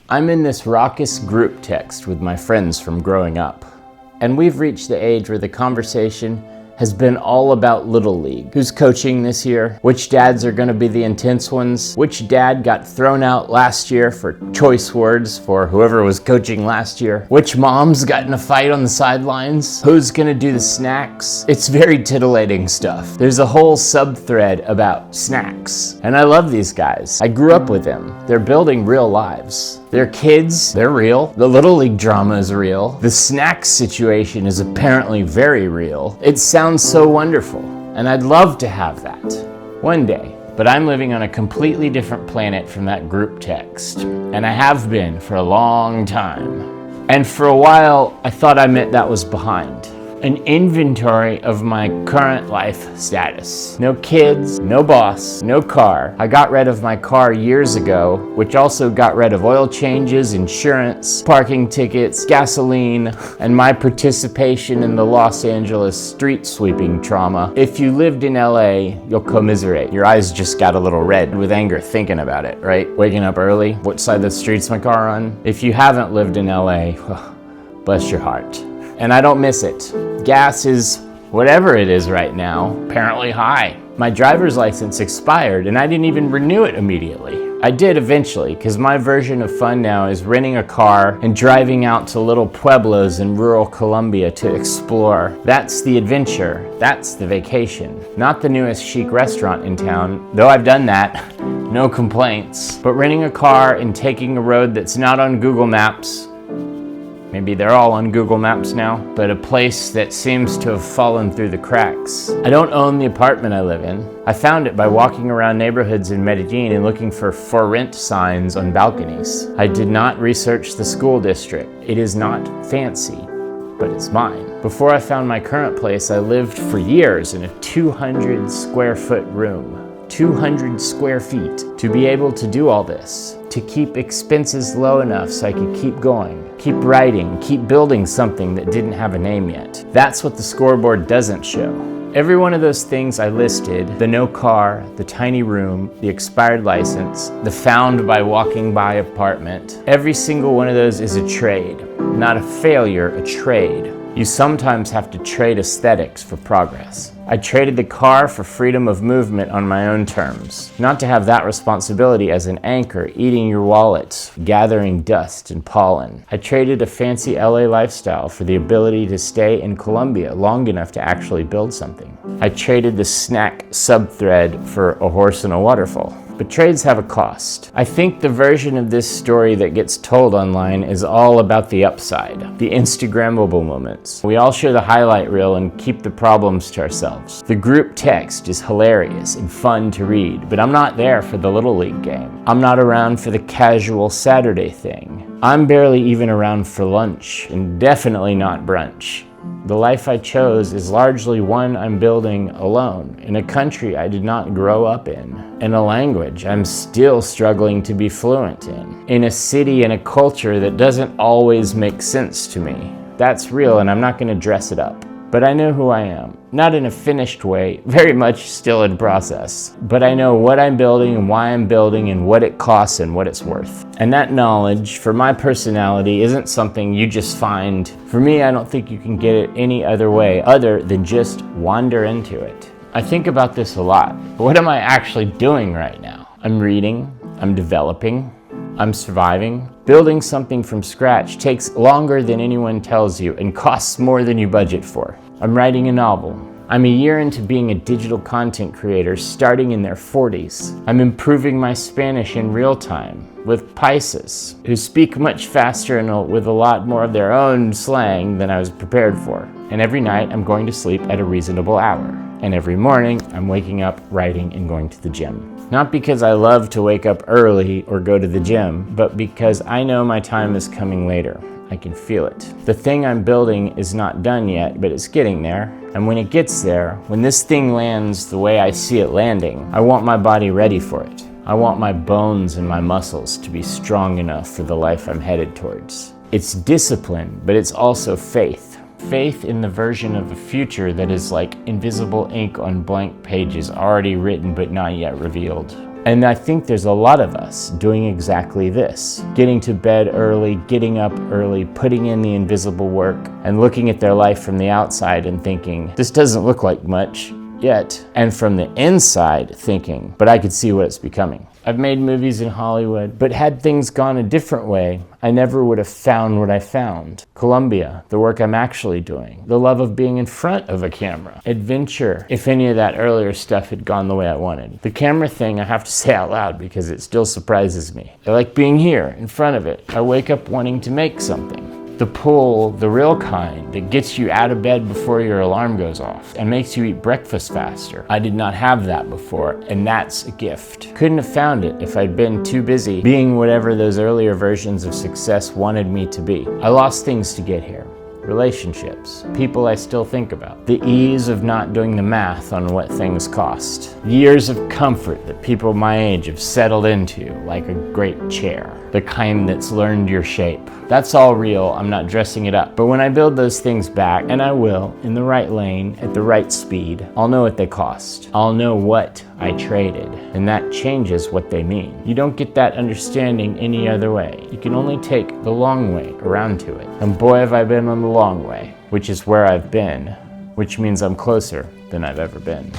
I'm in this raucous group text with my friends from growing up, and we've reached the age where the conversation has been all about Little League. Who's coaching this year? Which dads are gonna be the intense ones? Which dad got thrown out last year for choice words for whoever was coaching last year? Which moms got in a fight on the sidelines? Who's gonna do the snacks? It's very titillating stuff. There's a whole sub-thread about snacks. And I love these guys. I grew up with them. They're building real lives. Their kids, they're real. The Little League drama is real. The snacks situation is apparently very real. It sounds so wonderful, and I'd love to have that one day. But I'm living on a completely different planet from that group text, and I have been for a long time. And for a while, I thought I meant that was behind. An inventory of my current life status. No kids, no boss, no car. I got rid of my car years ago, which also got rid of oil changes, insurance, parking tickets, gasoline, and my participation in the Los Angeles street sweeping trauma. If you lived in LA, you'll commiserate. Your eyes just got a little red with anger thinking about it, right? Waking up early, what side of the street's my car on? If you haven't lived in LA, bless your heart. And I don't miss it. Gas is whatever it is right now, apparently high. My driver's license expired and I didn't even renew it immediately. I did eventually, because my version of fun now is renting a car and driving out to little pueblos in rural Colombia to explore. That's the adventure, that's the vacation. Not the newest chic restaurant in town, though I've done that, no complaints. But renting a car and taking a road that's not on Google Maps, maybe they're all on Google Maps now, but a place that seems to have fallen through the cracks. I don't own the apartment I live in. I found it by walking around neighborhoods in Medellín and looking for rent signs on balconies. I did not research the school district. It is not fancy, but it's mine. Before I found my current place, I lived for years in a 200 square foot room. 200 square feet. To be able to do all this, to keep expenses low enough so I could keep going, keep writing, keep building something that didn't have a name yet. That's what the scoreboard doesn't show. Every one of those things I listed, the no car, the tiny room, the expired license, the found by walking by apartment, every single one of those is a trade. Not a failure, a trade. You sometimes have to trade aesthetics for progress. I traded the car for freedom of movement on my own terms. Not to have that responsibility as an anchor, eating your wallet, gathering dust and pollen. I traded a fancy LA lifestyle for the ability to stay in Colombia long enough to actually build something. I traded the snack sub-thread for a horse and a waterfall. But trades have a cost. I think the version of this story that gets told online is all about the upside, the Instagrammable moments. We all share the highlight reel and keep the problems to ourselves. The group text is hilarious and fun to read, but I'm not there for the Little League game. I'm not around for the casual Saturday thing. I'm barely even around for lunch, and definitely not brunch. The life I chose is largely one I'm building alone, in a country I did not grow up in a language I'm still struggling to be fluent in a city and a culture that doesn't always make sense to me. That's real, and I'm not going to dress it up. But I know who I am. Not in a finished way, very much still in process. But I know what I'm building and why I'm building and what it costs and what it's worth. And that knowledge, for my personality, isn't something you just find. For me, I don't think you can get it any other way other than just wander into it. I think about this a lot. What am I actually doing right now? I'm reading, I'm developing, I'm surviving. Building something from scratch takes longer than anyone tells you and costs more than you budget for. I'm writing a novel. I'm a year into being a digital content creator starting in their 40s. I'm improving my Spanish in real time with paisas who speak much faster and with a lot more of their own slang than I was prepared for. And every night I'm going to sleep at a reasonable hour. And every morning I'm waking up, writing, and going to the gym. Not because I love to wake up early or go to the gym, but because I know my time is coming later. I can feel it. The thing I'm building is not done yet, but it's getting there. And when it gets there, when this thing lands the way I see it landing, I want my body ready for it. I want my bones and my muscles to be strong enough for the life I'm headed towards. It's discipline, but it's also faith. Faith in the version of the future that is like invisible ink on blank pages already written but not yet revealed. And I think there's a lot of us doing exactly this. Getting to bed early, getting up early, putting in the invisible work, and looking at their life from the outside and thinking, this doesn't look like much yet. And from the inside thinking, but I could see what it's becoming. I've made movies in Hollywood, but had things gone a different way, I never would have found what I found. Colombia, the work I'm actually doing, the love of being in front of a camera, adventure, if any of that earlier stuff had gone the way I wanted. The camera thing I have to say out loud because it still surprises me. I like being here, in front of it. I wake up wanting to make something. The pull, the real kind, that gets you out of bed before your alarm goes off and makes you eat breakfast faster. I did not have that before, and that's a gift. Couldn't have found it if I'd been too busy being whatever those earlier versions of success wanted me to be. I lost things to get here. Relationships, people I still think about, the ease of not doing the math on what things cost, years of comfort that people my age have settled into like a great chair, the kind that's learned your shape. That's all real, I'm not dressing it up. But when I build those things back, and I will, in the right lane, at the right speed, I'll know what they cost. I'll know what I traded, and that changes what they mean. You don't get that understanding any other way. You can only take the long way around to it. And boy, have I been on the long way, which is where I've been, which means I'm closer than I've ever been.